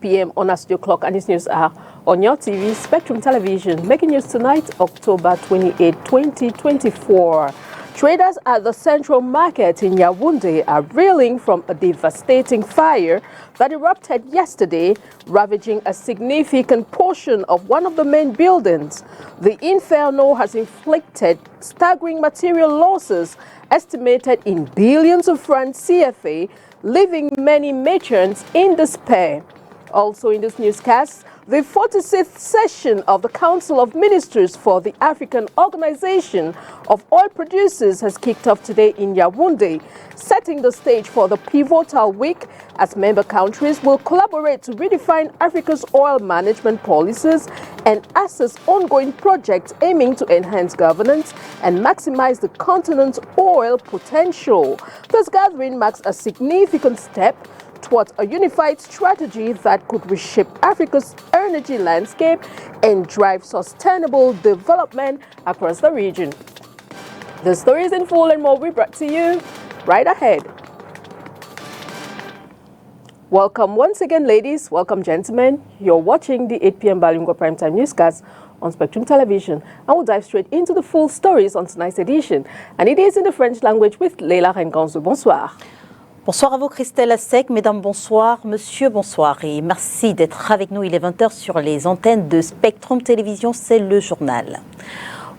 p.m. on our studio clock, and these news are on your TV, Spectrum Television. Making news tonight, October 28, 2024. Traders at the Central Market in Yaoundé are reeling from a devastating fire that erupted yesterday, ravaging a significant portion of one of the main buildings. The inferno has inflicted staggering material losses estimated in billions of francs CFA, leaving many merchants in despair. Also in this newscast, the 46th session of the Council of Ministers for the African Organization of Oil Producers has kicked off today in Yaoundé, setting the stage for the pivotal week as member countries will collaborate to redefine Africa's oil management policies and assess ongoing projects aiming to enhance governance and maximize the continent's oil potential. This gathering marks a significant step towards a unified strategy that could reshape Africa's energy landscape and drive sustainable development across the region. The stories in full and more we brought to you right ahead. Welcome once again, ladies. Welcome, gentlemen. You're watching the 8 p.m. Bilingual Primetime Newscast on Spectrum Television. And we'll dive straight into the full stories on tonight's edition. And it is in the French language with Leila Renganzo. Bonsoir. Bonsoir à vous Christelle Assec, mesdames bonsoir, monsieur bonsoir et merci d'être avec nous. Il est 20h sur les antennes de Spectrum Télévision, c'est le journal.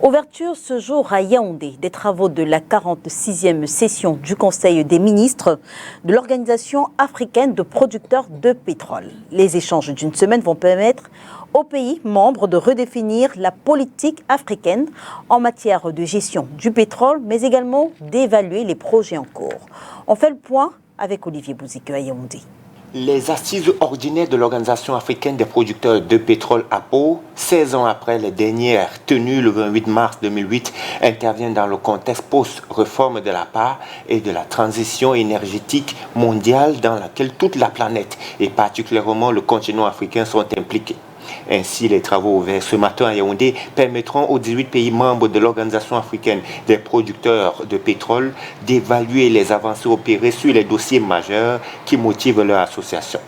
Ouverture ce jour à Yaoundé des travaux de la 46e session du Conseil des ministres de l'Organisation africaine de producteurs de pétrole. Les échanges d'une semaine vont permettre aux pays membres de redéfinir la politique africaine en matière de gestion du pétrole, mais également d'évaluer les projets en cours. On fait le point avec Olivier Bouzike à Yaoundé. Les assises ordinaires de l'Organisation africaine des producteurs de pétrole APO, 16 ans après les dernières tenues le 28 mars 2008, interviennent dans le contexte post-réforme de la PAR et de la transition énergétique mondiale dans laquelle toute la planète et particulièrement le continent africain sont impliqués. Ainsi, les travaux ouverts ce matin à Yaoundé permettront aux 18 pays membres de l'Organisation africaine des producteurs de pétrole d'évaluer les avancées opérées sur les dossiers majeurs qui motivent leur association.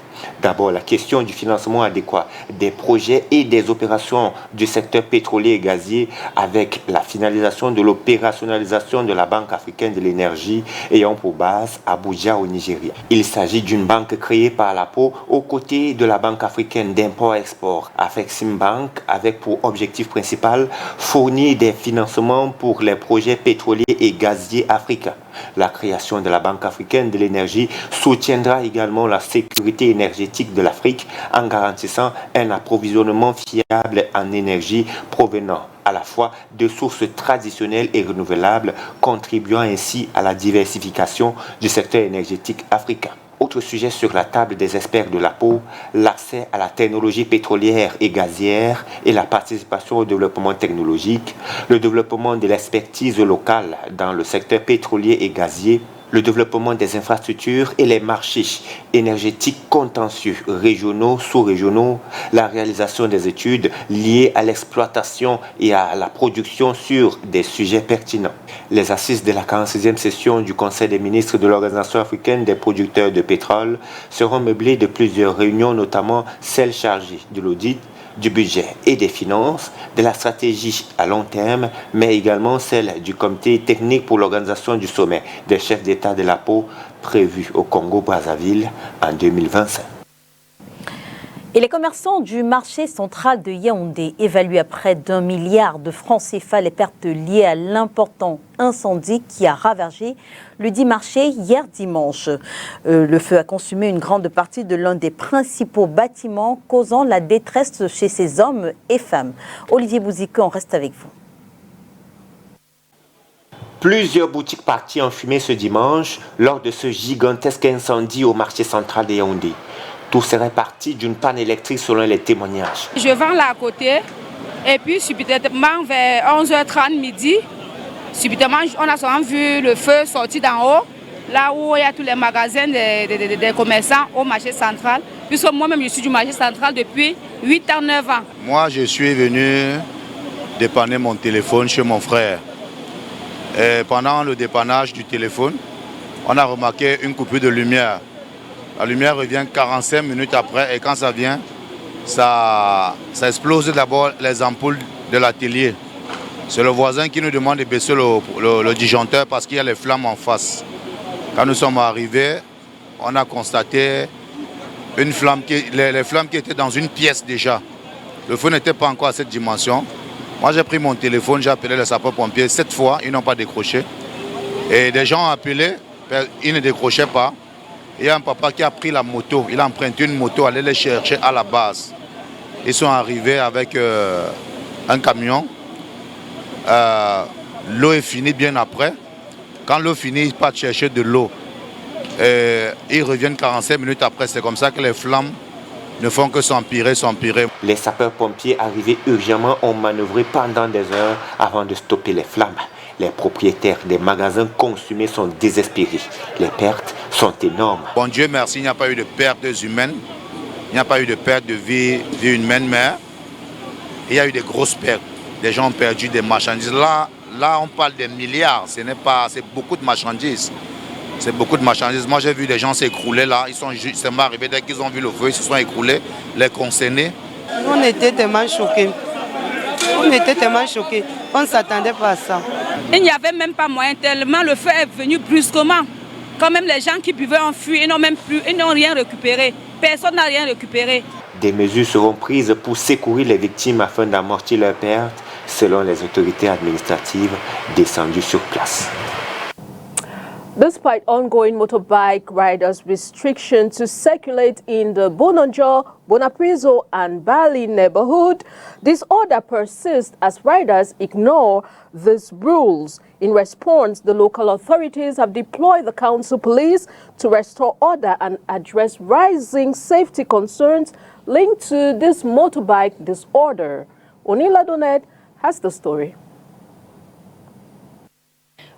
D'abord, la question du financement adéquat des projets et des opérations du secteur pétrolier et gazier avec la finalisation de l'opérationnalisation de la Banque africaine de l'énergie ayant pour base Abuja au Nigeria. Il s'agit d'une banque créée par l'APO aux côtés de la Banque africaine d'import-export, Afreximbank, avec pour objectif principal fournir des financements pour les projets pétroliers et gaziers africains. La création de la Banque africaine de l'énergie soutiendra également la sécurité énergétique de l'Afrique en garantissant un approvisionnement fiable en énergie provenant à la fois de sources traditionnelles et renouvelables, contribuant ainsi à la diversification du secteur énergétique africain. Autre sujet sur la table des experts de l'APO, l'accès à la technologie pétrolière et gazière et la participation au développement technologique, le développement de l'expertise locale dans le secteur pétrolier et gazier, le développement des infrastructures et les marchés énergétiques contentieux régionaux, sous-régionaux, la réalisation des études liées à l'exploitation et à la production sur des sujets pertinents. Les assises de la 46e session du Conseil des ministres de l'Organisation africaine des producteurs de pétrole seront meublées de plusieurs réunions, notamment celle chargée de l'audit, du budget et des finances, de la stratégie à long terme, mais également celle du comité technique pour l'organisation du sommet des chefs d'État de l'APO prévu au Congo-Brazzaville en 2025. Et les commerçants du marché central de Yaoundé évaluent à près d'1 milliard de francs CFA les pertes liées à l'important incendie qui a ravagé le dit marché hier dimanche. Le feu a consumé une grande partie de l'un des principaux bâtiments, causant la détresse chez ces hommes et femmes. Olivier Bouzike, on reste avec vous. Plusieurs boutiques parties en fumée ce dimanche lors de ce gigantesque incendie au marché central de Yaoundé. Tout serait parti d'une panne électrique selon les témoignages. Je vends là à côté et puis subitement vers 11h30 midi, subitement on a seulement vu le feu sortir d'en haut, là où il y a tous les magasins des commerçants au marché central. Puisque moi-même je suis du marché central depuis 8 ans, 9 ans. Moi je suis venu dépanner mon téléphone chez mon frère. Et pendant le dépannage du téléphone, on a remarqué une coupure de lumière. La lumière revient 45 minutes après et quand ça vient, ça explose d'abord les ampoules de l'atelier. C'est le voisin qui nous demande de baisser le disjoncteur parce qu'il y a les flammes en face. Quand nous sommes arrivés, on a constaté les flammes qui étaient dans une pièce déjà. Le feu n'était pas encore à cette dimension. Moi j'ai pris mon téléphone, j'ai appelé les sapeurs-pompiers. 7 fois, ils n'ont pas décroché. Et des gens ont appelé, ils ne décrochaient pas. Il y a un papa qui a pris la moto, il a emprunté une moto, allait les chercher à la base. Ils sont arrivés avec un camion. L'eau est finie bien après. Quand l'eau finit, ils partent chercher de l'eau. Ils reviennent 45 minutes après. C'est comme ça que les flammes ne font que s'empirer. Les sapeurs-pompiers arrivés urgemment ont manœuvré pendant des heures avant de stopper les flammes. Les propriétaires des magasins consumés sont désespérés. Les pertes sont énormes. Bon Dieu merci, il n'y a pas eu de pertes humaines. Il n'y a pas eu de perte de vie humaine, mais il y a eu des grosses pertes. Les gens ont perdu des marchandises. Là on parle des milliards. C'est beaucoup de marchandises. C'est beaucoup de marchandises. Moi, j'ai vu des gens s'écrouler là. Ils sont justement arrivés dès qu'ils ont vu le feu, ils se sont écroulés, les concernés. On était tellement choqués. On ne s'attendait pas à ça. Il n'y avait même pas moyen tellement le feu est venu brusquement. Quand même les gens qui buvaient en fui, ils n'ont rien récupéré. Personne n'a rien récupéré. Des mesures seront prises pour secourir les victimes afin d'amortir leurs pertes, selon les autorités administratives descendues sur place. Despite ongoing motorbike riders' restriction to circulate in the Bonanjo, Bonaprizo and Bali neighborhood, disorder persists as riders ignore these rules. In response, the local authorities have deployed the council police to restore order and address rising safety concerns linked to this motorbike disorder. Onila Donet has the story.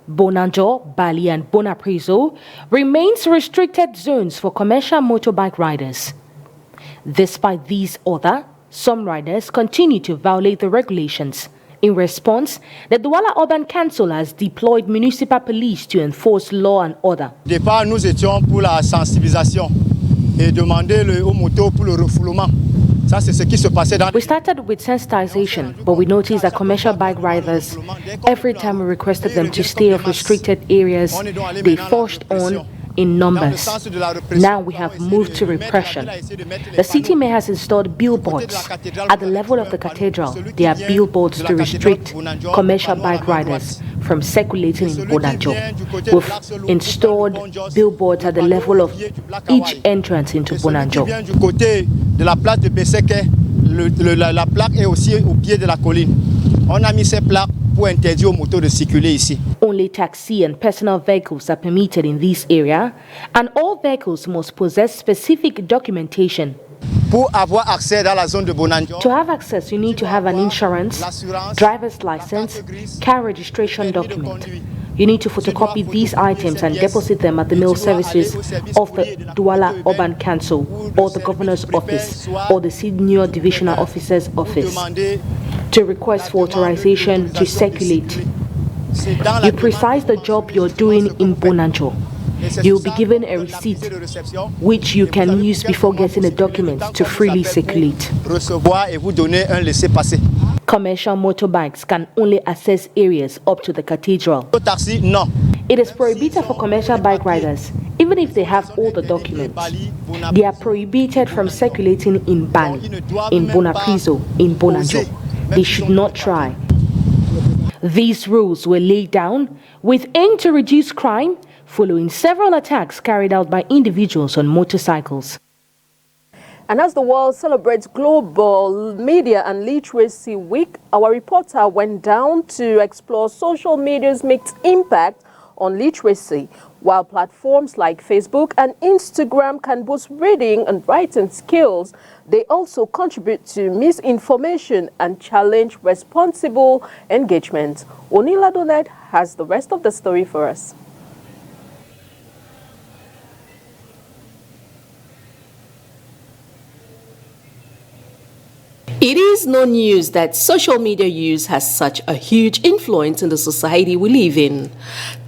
Bonanjo, Bali and Bonaprizo remains restricted zones for commercial motorbike riders. Despite these orders, some riders continue to violate the regulations. In response, the Douala Urban Council has deployed municipal police to enforce law and order. Au départ, nous étions pour la sensibilisation et demander aux motos pour le refoulement. Ça, c'est ce qui se passait dans... We started with sensitization, but we noticed that commercial bike riders, every time we requested them to stay off restricted areas, they forced on in numbers. Now we have moved to repression. The city mayor has installed billboards. At the level of the cathedral, there are billboards to restrict commercial bike riders from circulating in Bonanjo. We've installed billboards at the level of each entrance into Bonanjo. Du côté de la place de Beseke, la plaque est aussi au pied de la colline. On a mis ces plaques pour interdire aux motos de circuler ici. Only taxi and personal vehicles are permitted in this area, and all vehicles must possess specific documentation. Pour avoir accès dans la zone de Bonanjo, To have access, you need to have an insurance, driver's license, car registration document. You need to photocopy these items and deposit them at the mail services of the Douala Urban Council or the Governor's Office or the Senior Divisional Officer's Office to request for authorization to circulate. You precise the job you're doing in Bonanjo. You'll be given a receipt which you can use before getting a document to freely circulate. recevoir et vous donner un laissez-passer. Commercial motorbikes can only access areas up to the cathedral. Au taxi, non. It is prohibited for commercial bike riders, even if they have all the documents. They are prohibited from circulating in Bali, in Bonaprizo, in Bonanjo. They should not try. These rules were laid down with aim to reduce crime following several attacks carried out by individuals on motorcycles. And as the world celebrates Global Media and Literacy Week, our reporter went down to explore social media's mixed impact on literacy. While platforms like Facebook and Instagram can boost reading and writing skills, they also contribute to misinformation and challenge responsible engagement. Onila Donet has the rest of the story for us. It is is no news that social media use has such a huge influence in the society we live in.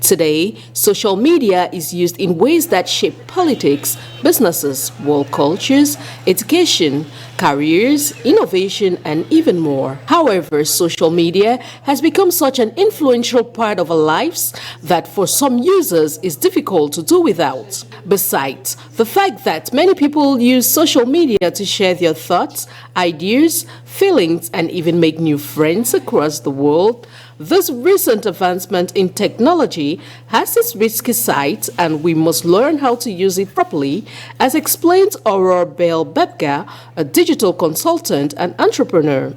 Today, social media is used in ways that shape politics, businesses, world cultures, education, careers, innovation, and even more. However, social media has become such an influential part of our lives that for some users it's difficult to do without. Besides, the fact that many people use social media to share their thoughts, ideas, feelings, and even make new friends across the world, this recent advancement in technology has its risky sides, and we must learn how to use it properly, as explains Aurora Bell Bebga, a digital consultant and entrepreneur.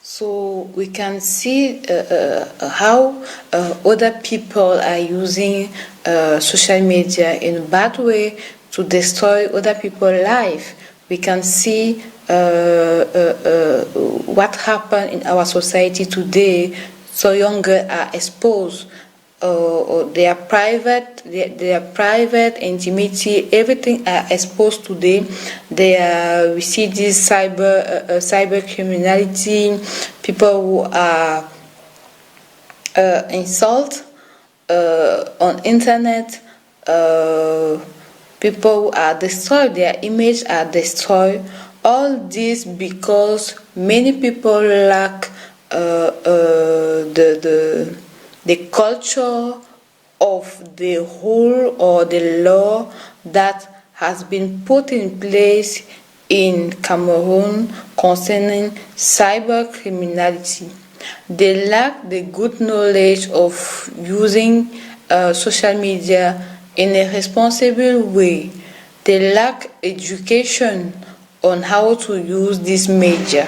So we can see how other people are using social media in a bad way to destroy other people's life. We can see what happened in our society today. So young girls are exposed. Their private intimacy, everything are exposed today. We see this cyber criminality, people who are insult on internet, people who are destroyed, their image are destroyed. All this because many people lack the culture of the rule or the law that has been put in place in Cameroon concerning cyber criminality. They lack the good knowledge of using social media in a responsible way. They lack education on how to use this media.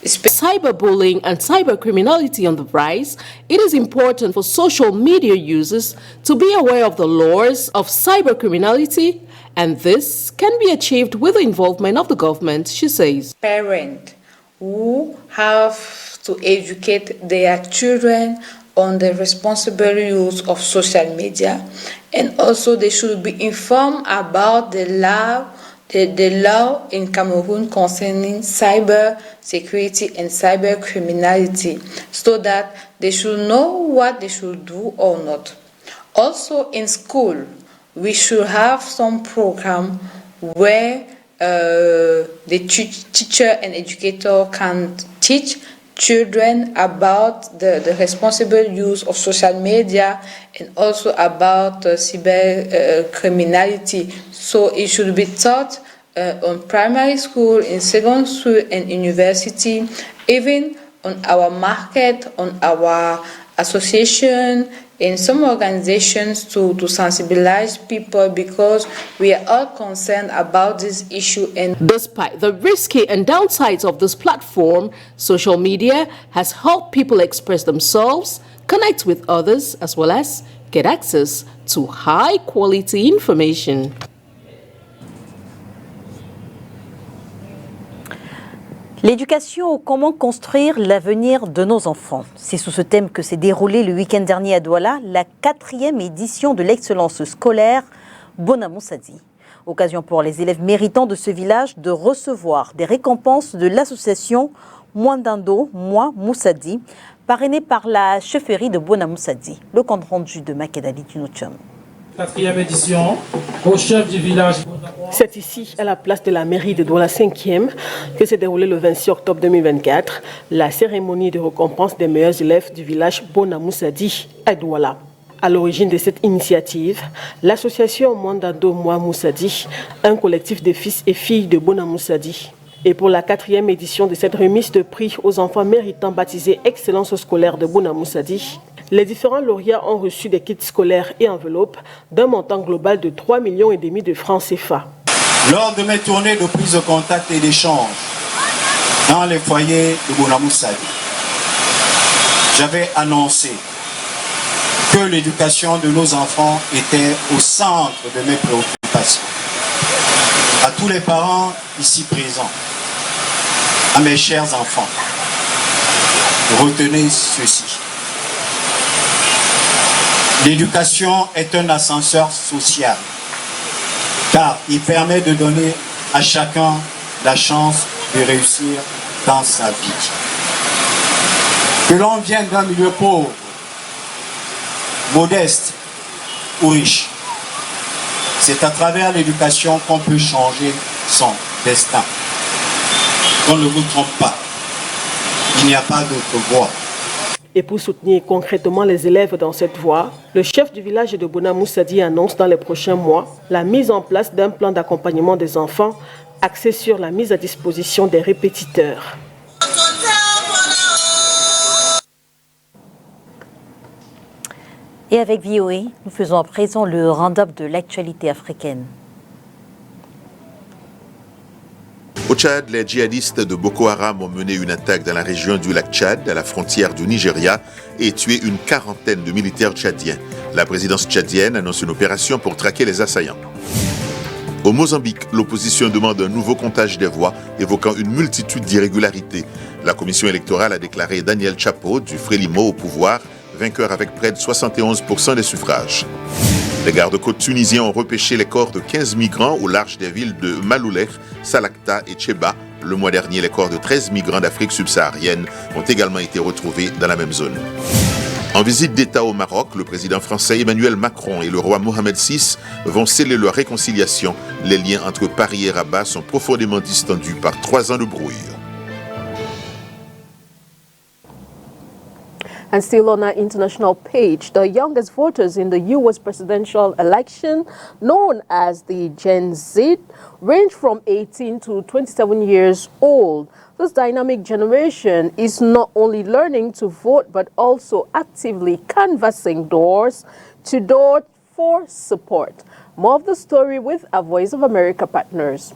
Cyberbullying and cybercriminality on the rise, it is important for social media users to be aware of the laws of cybercriminality, and this can be achieved with the involvement of the government, she says. Parents who have to educate their children on the responsible use of social media, and also they should be informed about the law in Cameroon concerning cyber security and cyber criminality, so that they should know what they should do or not. Also in school, we should have some program where the teacher and educator can teach children about the responsible use of social media and also about cyber criminality. So it should be taught on primary school, in secondary school and university, even on our market, on our association, in some organizations to sensibilize people, because we are all concerned about this issue. And despite the risky and downsides of this platform, social media has helped people express themselves, connect with others, as well as get access to high-quality information. L'éducation, comment construire l'avenir de nos enfants? C'est sous ce thème que s'est déroulée le week-end dernier à Douala la 4e édition de l'excellence scolaire Bona Moussadi. Occasion pour les élèves méritants de ce village de recevoir des récompenses de l'association Mwandando Mwa Moussadi, parrainée par la chefferie de Bona Moussadi. Le compte rendu de Makedali Tunoucham. 4e édition au chef du village. C'est ici, à la place de la mairie de Douala 5e, que s'est déroulée le 26 octobre 2024 la cérémonie de récompense des meilleurs élèves du village Bona Moussadi à Douala. À l'origine de cette initiative, l'association Mwandando Mwa Moussadi, un collectif de fils et filles de Bona Moussadi. Et pour la 4e édition de cette remise de prix aux enfants méritants baptisés Excellence scolaire de Bona Moussadi, les différents lauréats ont reçu des kits scolaires et enveloppes d'un montant global de 3,5 millions de francs CFA. Lors de mes tournées de prise de contact et d'échange dans les foyers de Bona Moussadi, j'avais annoncé que l'éducation de nos enfants était au centre de mes préoccupations. À tous les parents ici présents, à mes chers enfants, retenez ceci. L'éducation est un ascenseur social, car il permet de donner à chacun la chance de réussir dans sa vie. Que l'on vienne d'un milieu pauvre, modeste ou riche, c'est à travers l'éducation qu'on peut changer son destin. On ne vous trompe pas, il n'y a pas d'autre voie. Et pour soutenir concrètement les élèves dans cette voie, le chef du village de Bona Moussadi annonce dans les prochains mois la mise en place d'un plan d'accompagnement des enfants axé sur la mise à disposition des répétiteurs. Et avec VOA, nous faisons à présent le round-up de l'actualité africaine. Au Tchad, les djihadistes de Boko Haram ont mené une attaque dans la région du lac Tchad, à la frontière du Nigeria, et tué une quarantaine de militaires tchadiens. La présidence tchadienne annonce une opération pour traquer les assaillants. Au Mozambique, l'opposition demande un nouveau comptage des voix, évoquant une multitude d'irrégularités. La commission électorale a déclaré Daniel Chapo, du Frélimo, au pouvoir, vainqueur avec près de 71% des suffrages. Les gardes-côtes tunisiens ont repêché les corps de 15 migrants au large des villes de Malouleh, Salakta et Tcheba. Le mois dernier, les corps de 13 migrants d'Afrique subsaharienne ont également été retrouvés dans la même zone. En visite d'État au Maroc, le président français Emmanuel Macron et le roi Mohamed VI vont sceller leur réconciliation. Les liens entre Paris et Rabat sont profondément distendus par 3 ans de brouille. And still on our international page, the youngest voters in the U.S. presidential election, known as the Gen Z, range from 18 to 27 years old. This dynamic generation is not only learning to vote, but also actively canvassing door-to-door for support. More of the story with our Voice of America partners.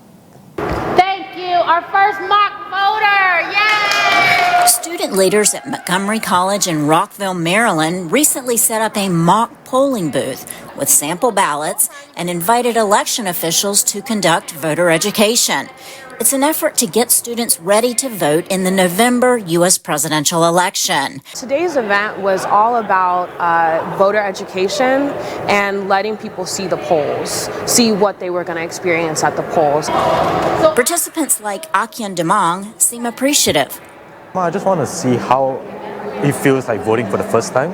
Thank you, our first mock voter, yay! Student leaders at Montgomery College in Rockville, Maryland recently set up a mock polling booth with sample ballots and invited election officials to conduct voter education. It's an effort to get students ready to vote in the November U.S. presidential election. Today's event was all about voter education and letting people see the polls, see what they were going to experience at the polls. Participants like Akian Demang seem appreciative. I just want to see how it feels like voting for the first time,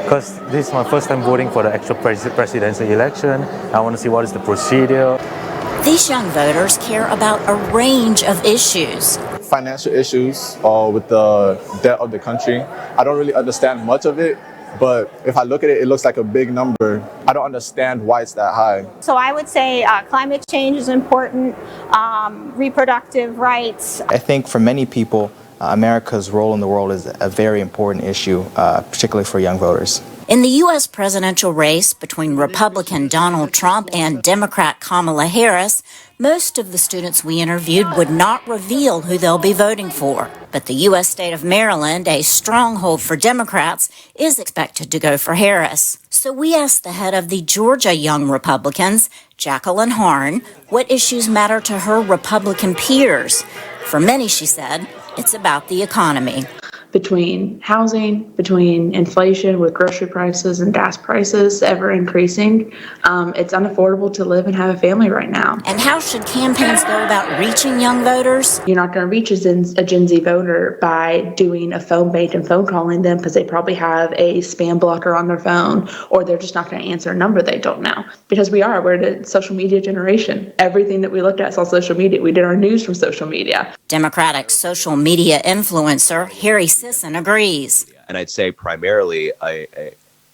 because this is my first time voting for the actual presidential election. I want to see what is the procedure. These young voters care about a range of issues. Financial issues with the debt of the country. I don't really understand much of it, but if I look at it, it looks like a big number. I don't understand why it's that high. So I would say climate change is important, reproductive rights. I think for many people, America's role in the world is a very important issue, particularly for young voters. In the U.S. presidential race between Republican Donald Trump and Democrat Kamala Harris, most of the students we interviewed would not reveal who they'll be voting for. But the U.S. state of Maryland, a stronghold for Democrats, is expected to go for Harris. So we asked the head of the Georgia Young Republicans, Jacqueline Harn, what issues matter to her Republican peers. For many, she said, it's about the economy. Between housing, between inflation with grocery prices and gas prices ever increasing, it's unaffordable to live and have a family right now. And how should campaigns go about reaching young voters? You're not going to reach a Gen Z voter by doing a phone bait and phone calling them because they probably have a spam blocker on their phone, or they're just not going to answer a number they don't know. Because we're the social media generation. Everything that we looked at is on social media. We did our news from social media. Democratic social media influencer Harry Sisson agrees. And I'd say primarily,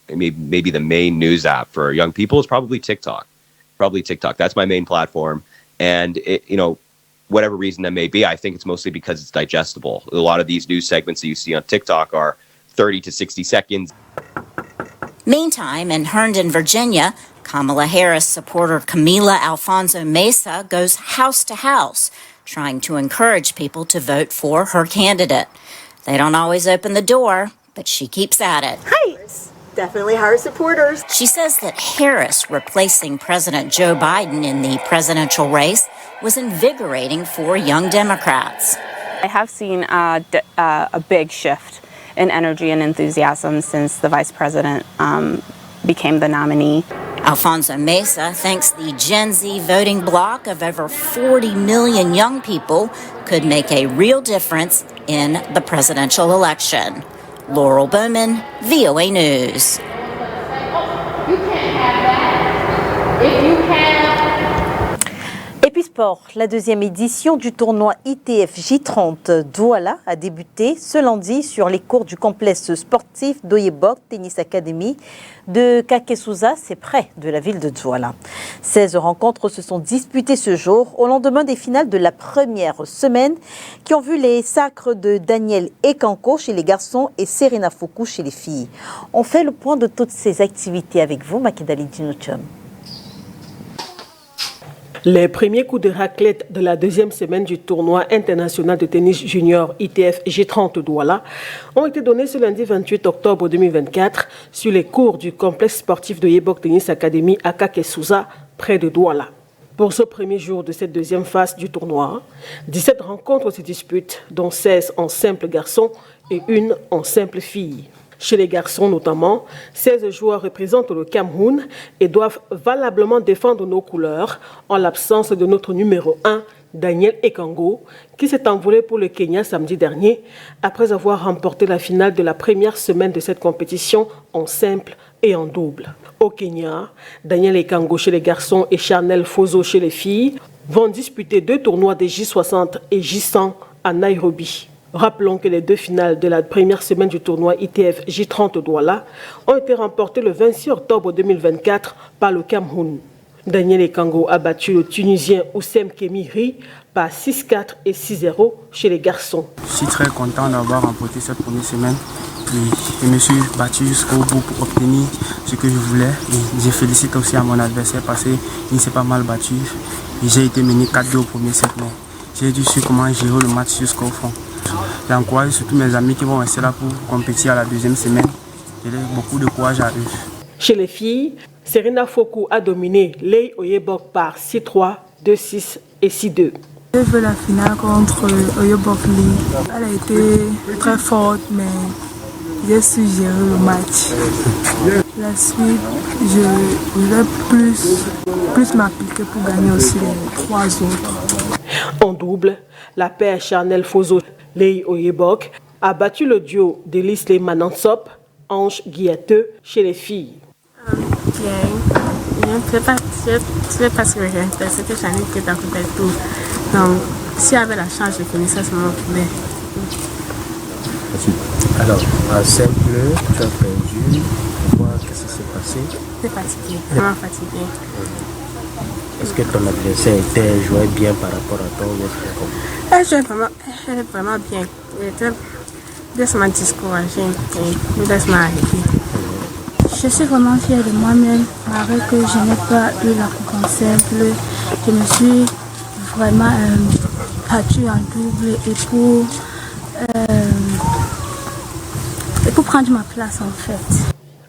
maybe the main news app for young people is probably TikTok. That's my main platform. And, whatever reason that may be, I think it's mostly because it's digestible. A lot of these news segments that you see on TikTok are 30 to 60 seconds. Meantime, in Herndon, Virginia, Kamala Harris supporter Camila Alfonso Mesa goes house to house, trying to encourage people to vote for her candidate. They don't always open the door, but she keeps at it. Hi, definitely Harris supporters. She says that Harris replacing President Joe Biden in the presidential race was invigorating for young Democrats. I have seen a big shift in energy and enthusiasm since the vice president became the nominee. Alfonso Mesa thinks the Gen Z voting bloc of over 40 million young people could make a real difference in the presidential election. Laurel Bowman, VOA News. Et puis sport, la deuxième édition du tournoi ITF J30 Douala a débuté ce lundi sur les cours du complexe sportif d'Oyebok Tennis Academy de Kakesouza, c'est près de la ville de Douala. 16 rencontres se sont disputées ce jour au lendemain des finales de la première semaine qui ont vu les sacres de Daniel Ekanko chez les garçons et Serena Foku chez les filles. On fait le point de toutes ces activités avec vous, Makedali Dinochum. Les premiers coups de raclette de la deuxième semaine du tournoi international de tennis junior ITF G30 Douala ont été donnés ce lundi 28 octobre 2024 sur les cours du complexe sportif de Yebok Tennis Academy à Kakesouza, près de Douala. Pour ce premier jour de cette deuxième phase du tournoi, 17 rencontres se disputent, dont 16 en simple garçon et une en simple fille. Chez les garçons notamment, 16 joueurs représentent le Cameroun et doivent valablement défendre nos couleurs en l'absence de notre numéro 1, Daniel Ekango, qui s'est envolé pour le Kenya samedi dernier après avoir remporté la finale de la première semaine de cette compétition en simple et en double. Au Kenya, Daniel Ekango chez les garçons et Charnel Fozo chez les filles vont disputer 2 tournois des J60 et J100 à Nairobi. Rappelons que les 2 finales de la première semaine du tournoi ITF J30 Douala ont été remportées le 26 octobre 2024 par le Cameroun. Daniel Ekango a battu le Tunisien Oussem Kemiri par 6-4 et 6-0 chez les garçons. Je suis très content d'avoir remporté cette première semaine. Je me suis battu jusqu'au bout pour obtenir ce que je voulais. Et je félicite aussi à mon adversaire parce qu'il s'est pas mal battu. J'ai été mené 4-2 au premier set, mais j'ai dû su comment gérer le match jusqu'au fond. J'encourage surtout mes amis qui vont rester là pour compétir à la deuxième semaine. J'ai beaucoup de courage à eux. Chez les filles, Serena Foku a dominé Lei Oyebok par 6-3, 2-6 et 6-2. J'ai fait la finale contre Oyebok Lee. Elle a été très forte, mais j'ai su gérer le match. La suite, je vais plus m'appliquer pour gagner aussi les 3 autres. En double, la paire Charnel Fozo Lei Oyebok a battu le duo d'Elise Manansop, Ange Guilleteux chez les filles. Bien. Je ne sais pas ce que j'ai fait, c'était Chanel qui est à côté de tout. Donc, si j'avais la chance, je finissais sur mon poulet. Alors, en simple, tu as perdu. Qu'est-ce qui s'est passé? J'étais fatiguée, vraiment fatiguée. Est-ce que ton adversaire jouait bien par rapport à toi? Elle jouait vraiment bien. Elle était laisse-moi discourager et laisse-moi arrêter. Je suis vraiment fière de moi-même, malgré que je n'ai pas eu la coupe en simple. Je me suis vraiment battue en double et pour prendre ma place en fait.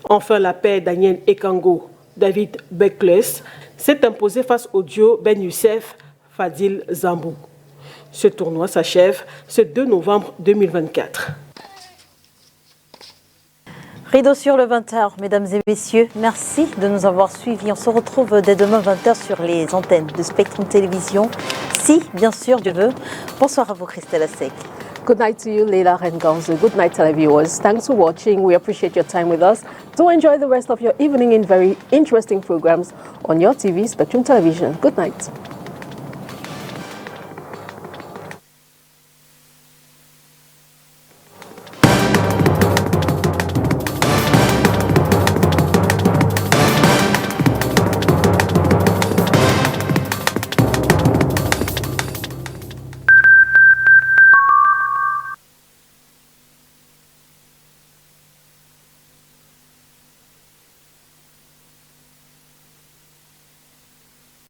Enfin, la paire Daniel Ekango, David Beckles s'est imposé face au duo Ben Youssef, Fadil Zambou. Ce tournoi s'achève ce 2 novembre 2024. Rideau sur le 20h, mesdames et messieurs, merci de nous avoir suivis. On se retrouve dès demain 20h sur les antennes de Spectrum Télévision, si bien sûr Dieu veut. Bonsoir à vous, Christelle Asek. Good night to you, Leila Rengonzo. Good night, televiewers. Thanks for watching. We appreciate your time with us. Do enjoy the rest of your evening in very interesting programs on your TV, Spectrum Television. Good night.